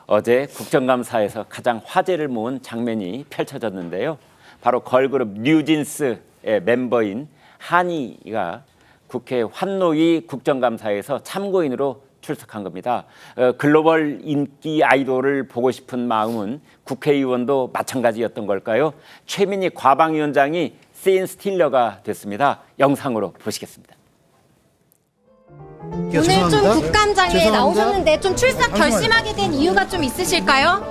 어제 국정감사에서 가장 화제를 모은 장면이 펼쳐졌는데요. 바로 걸그룹 뉴진스의 멤버인 한이가 국회 환노위 국정감사에서 참고인으로 출석한 겁니다. 글로벌 인기 아이돌을 보고 싶은 마음은 국회의원도 마찬가지였던 걸까요? 최민희 과방위원장이 씬 스틸러가 됐습니다. 영상으로 보시겠습니다. 오늘 좀 국감장에 죄송합니다. 나오셨는데 좀 출석 결심하게 된 이유가 좀 있으실까요?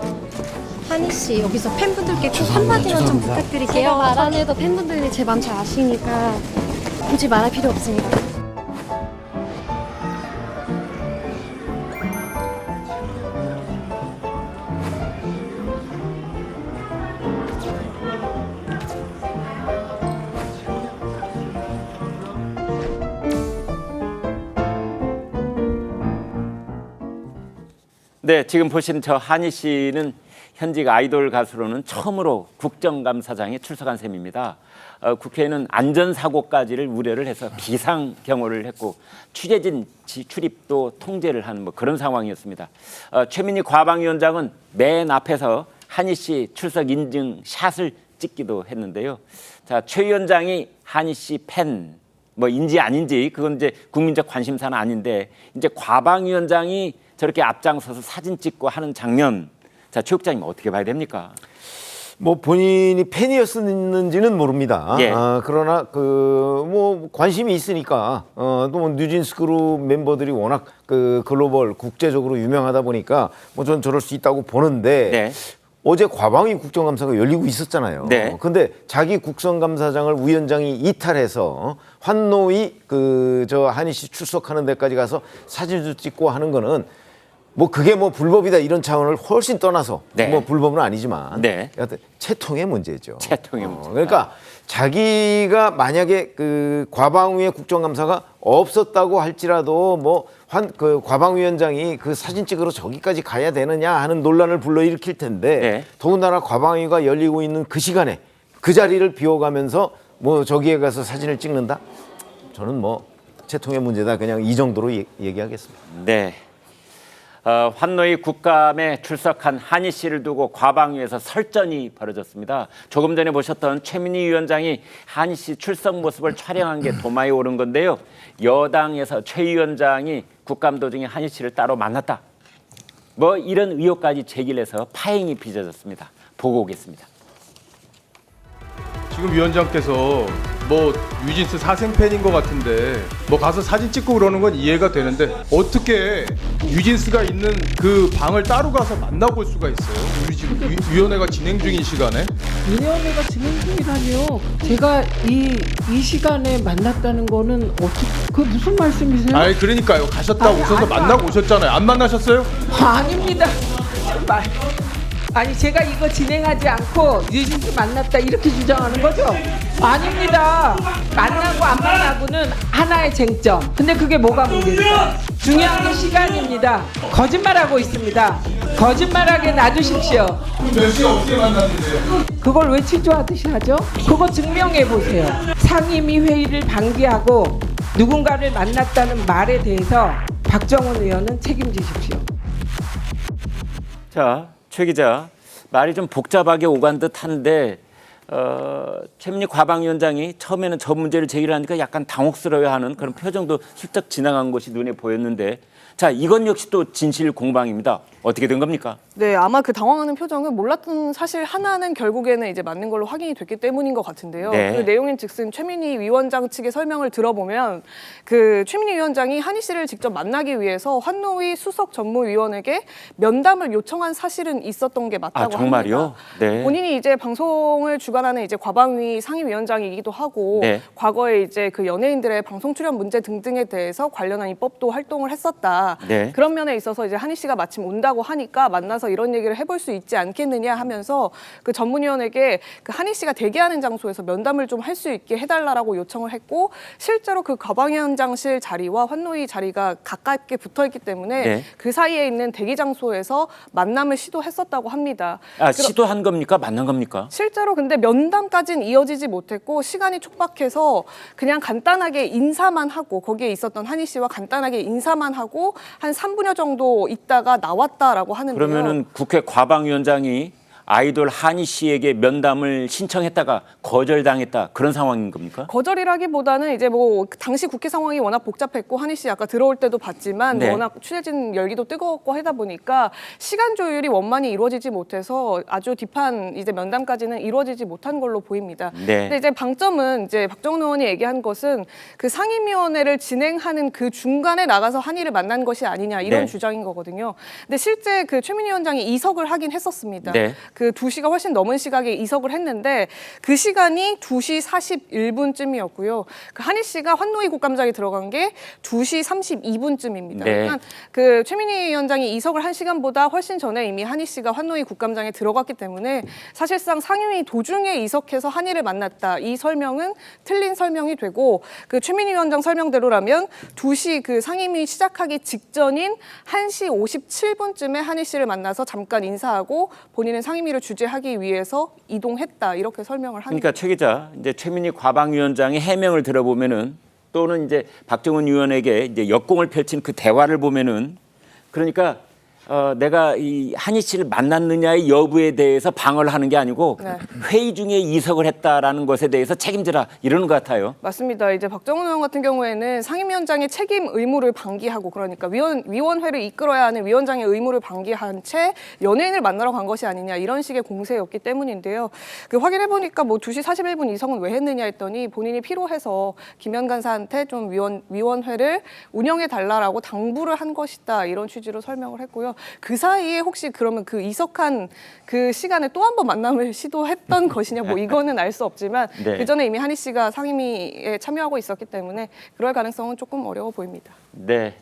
한희 씨 여기서 팬분들께 꼭 한마디만 좀 부탁드릴게요. 제가 말 안 해도 팬분들이 제 맘 잘 아시니까 굳이 말할 필요 없습니다. 네, 지금 보신 저 한희 씨는 현직 아이돌 가수로는 처음으로 국정감사장에 출석한 셈입니다. 국회에는 안전사고까지를 우려를 해서 비상경호를 했고 취재진 출입도 통제를 하는 뭐 그런 상황이었습니다. 최민희 과방위원장은 맨 앞에서 한희 씨 출석 인증 샷을 찍기도 했는데요. 자, 최 위원장이 한희 씨 팬 뭐인지 아닌지 그건 이제 국민적 관심사는 아닌데 이제 과방위원장이 저렇게 앞장서서 사진 찍고 하는 장면, 자, 최국장님 어떻게 봐야 됩니까? 뭐 본인이 팬이었는지는 모릅니다. 예. 그러나 그 뭐 관심이 있으니까 또 뉴진스 그룹 멤버들이 워낙 그 글로벌 국제적으로 유명하다 보니까 뭐 전 저럴 수 있다고 보는데. 네. 어제 과방위 국정감사가 열리고 있었잖아요. 네. 근데 자기 국정감사장을 위원장이 이탈해서 환노위 저 한희 씨 출석하는 데까지 가서 사진도 찍고 하는 거는 뭐 그게 뭐 불법이다 이런 차원을 훨씬 떠나서 네. 뭐 불법은 아니지만 네. 여하튼 채통의 문제죠. 채통의 문제. 그러니까 자기가 만약에 그 과방위의 국정감사가 없었다고 할지라도 뭐 그 과방위원장이 그 사진 찍으러 저기까지 가야 되느냐 하는 논란을 불러일으킬 텐데 네. 더군다나 과방위가 열리고 있는 그 시간에 그 자리를 비워가면서 뭐 저기에 가서 사진을 찍는다? 저는 뭐 채통의 문제다 그냥 이 정도로 얘기하겠습니다. 네. 환노위 국감에 출석한 한희 씨를 두고 과방위에서 설전이 벌어졌습니다. 조금 전에 보셨던 최민희 위원장이 한희 씨 출석 모습을 촬영한 게 도마에 오른 건데요. 여당에서 최 위원장이 국감 도중에 한희 씨를 따로 만났다. 뭐 이런 의혹까지 제기해서 파행이 빚어졌습니다. 보고 오겠습니다. 지금 위원장께서 뭐 뉴진스 사생팬인 것 같은데 뭐 가서 사진 찍고 그러는 건 이해가 되는데 어떻게 뉴진스가 있는 그 방을 따로 가서 만나볼 수가 있어요? 우리 지금 위원회가 진행 중인 시간에? 위원회가 진행 중이라니요. 제가 이 시간에 만났다는 거는 어떻게 그 무슨 말씀이세요? 아니 그러니까요. 가셨다 오셔서 아니, 만나고 오셨잖아요. 안 만나셨어요? 아닙니다. 정말. 아니 제가 이거 진행하지 않고 뉴진스 만났다 이렇게 주장하는 거죠? 아닙니다. 만나고 안 만나고는 하나의 쟁점. 근데 그게 뭐가 문제일까? 중요한 게 시간입니다. 거짓말하고 있습니다. 거짓말하게 놔두십시오. 몇 시에 어떻게 만났는데요? 그걸 왜 취조하듯이 하죠? 그거 증명해 보세요. 상임위 회의를 방기하고 누군가를 만났다는 말에 대해서 박정원 의원은 책임지십시오. 자, 최 기자, 말이 좀 복잡하게 오간 듯한데 최민희 과방위원장이 처음에는 저 문제를 제기를 하니까 약간 당혹스러워하는 그런 표정도 슬쩍 지나간 것이 눈에 보였는데, 자, 이건 역시 또 진실 공방입니다. 어떻게 된 겁니까? 네, 아마 그 당황하는 표정은 몰랐던 사실 하나는 결국에는 이제 맞는 걸로 확인이 됐기 때문인 것 같은데요. 네. 그 내용인즉슨 최민희 위원장 측의 설명을 들어보면 그 최민희 위원장이 한희 씨를 직접 만나기 위해서 환노위 수석 전무위원에게 면담을 요청한 사실은 있었던 게 맞다고 정말요? 합니다. 네. 본인이 이제 방송을 주관하는 이제 과방위 상임위원장이기도 하고 네. 과거에 이제 그 연예인들의 방송 출연 문제 등등에 대해서 관련한 입법도 활동을 했었다. 네. 그런 면에 있어서 이제 한희 씨가 마침 온다고 하니까 만나서 이런 얘기를 해볼 수 있지 않겠느냐 하면서 그 전문위원에게 그 한희 씨가 대기하는 장소에서 면담을 좀 할 수 있게 해달라고 요청을 했고 실제로 그 과방위원장실 자리와 환노위 자리가 가깝게 붙어있기 때문에 네. 그 사이에 있는 대기 장소에서 만남을 시도했었다고 합니다. 시도한 겁니까? 만난 겁니까? 실제로 근데 면담까지는 이어지지 못했고 시간이 촉박해서 그냥 간단하게 인사만 하고 거기에 있었던 한희 씨와 간단하게 인사만 하고 하고 한 3분여 정도 있다가 나왔다라고 하는데요. 그러면은 국회 과방위원장이 아이돌 한희 씨에게 면담을 신청했다가 거절당했다 그런 상황인 겁니까? 거절이라기보다는 이제 뭐 당시 국회 상황이 워낙 복잡했고 한희 씨 아까 들어올 때도 봤지만 네. 워낙 취재진 열기도 뜨거웠고 하다 보니까 시간 조율이 원만히 이루어지지 못해서 아주 딥한 이제 면담까지는 이루어지지 못한 걸로 보입니다. 네. 근데 이제 방점은 이제 박정훈 의원이 얘기한 것은 그 상임위원회를 진행하는 그 중간에 나가서 한희를 만난 것이 아니냐 이런 네. 주장인 거거든요. 근데 실제 그 최민희 위원장이 이석을 하긴 했었습니다. 네. 그 2시가 훨씬 넘은 시각에 이석을 했는데 그 시간이 2시 41분쯤이었고요. 그 한희 씨가 환노위 국감장에 들어간 게 2시 32분쯤입니다. 네. 그러니까 그 최민희 위원장이 이석을 한 시간보다 훨씬 전에 이미 한희 씨가 환노위 국감장에 들어갔기 때문에 사실상 상임위 도중에 이석해서 한희를 만났다. 이 설명은 틀린 설명이 되고 그 최민희 위원장 설명대로라면 2시 그 상임위 시작하기 직전인 1시 57분쯤에 한희 씨를 만나서 잠깐 인사하고 본인은 상임위를 주재하기 위해서 이동했다 이렇게 설명을 합니다. 그러니까 최 기자, 이제 최민희 과방위원장의 해명을 들어보면은 또는 이제 박정훈 의원에게 이제 역공을 펼친 그 대화를 보면은 그러니까 내가 이 한희 씨를 만났느냐의 여부에 대해서 방어를 하는 게 아니고 네. 회의 중에 이석을 했다라는 것에 대해서 책임지라 이러는 것 같아요. 맞습니다. 이제 박정훈 의원 같은 경우에는 상임위원장의 책임 의무를 방기하고 그러니까 위원회를 이끌어야 하는 위원장의 의무를 방기한 채 연예인을 만나러 간 것이 아니냐 이런 식의 공세였기 때문인데요. 그 확인해 보니까 뭐 2시 41분 이석은 왜 했느냐 했더니 본인이 피로해서 김현 간사한테 좀 위원회를 운영해 달라라고 당부를 한 것이다 이런 취지로 설명을 했고요. 그 사이에 혹시 그러면 그 이석한 그 시간에 또 한 번 만남을 시도했던 것이냐 뭐 이거는 알 수 없지만 네. 그 전에 이미 한희 씨가 상임위에 참여하고 있었기 때문에 그럴 가능성은 조금 어려워 보입니다. 네.